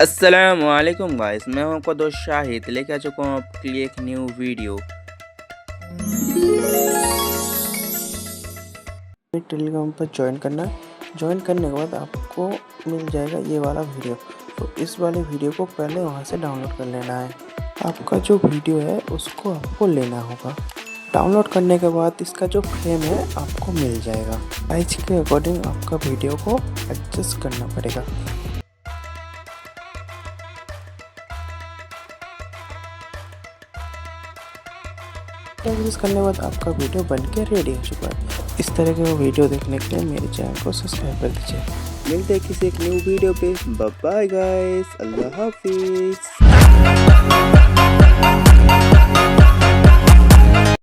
अस्सलामुअलैकुम गाइस, मैं हूं आपका दोस्त शाहिद लेके आ चुका हूं आपके लिए एक न्यू वीडियो। टेलीग्राम पर ज्वाइन करना। ज्वाइन करने के बाद आपको मिल जाएगा ये वाला वीडियो। तो इस वाले वीडियो को पहले वहां से डाउनलोड कर लेना है। आपका जो वीडियो है उसको आपको लेना होगा। डाउनलोड करने के बाद इसका जो फ्रेम है आपको मिल जाएगा। साइज के अकॉर्डिंग आपका वीडियो को एडजस्ट करना पड़ेगा। यूज़ करने के बाद आपका वीडियो बनके रेडी हो चुका है। इस तरह के वीडियो देखने के लिए मेरे चैनल को सब्सक्राइब कर दीजिए। मिलते हैं किसी एक न्यू वीडियो पे। बाय बाय गाइस, अल्लाह हाफिज़।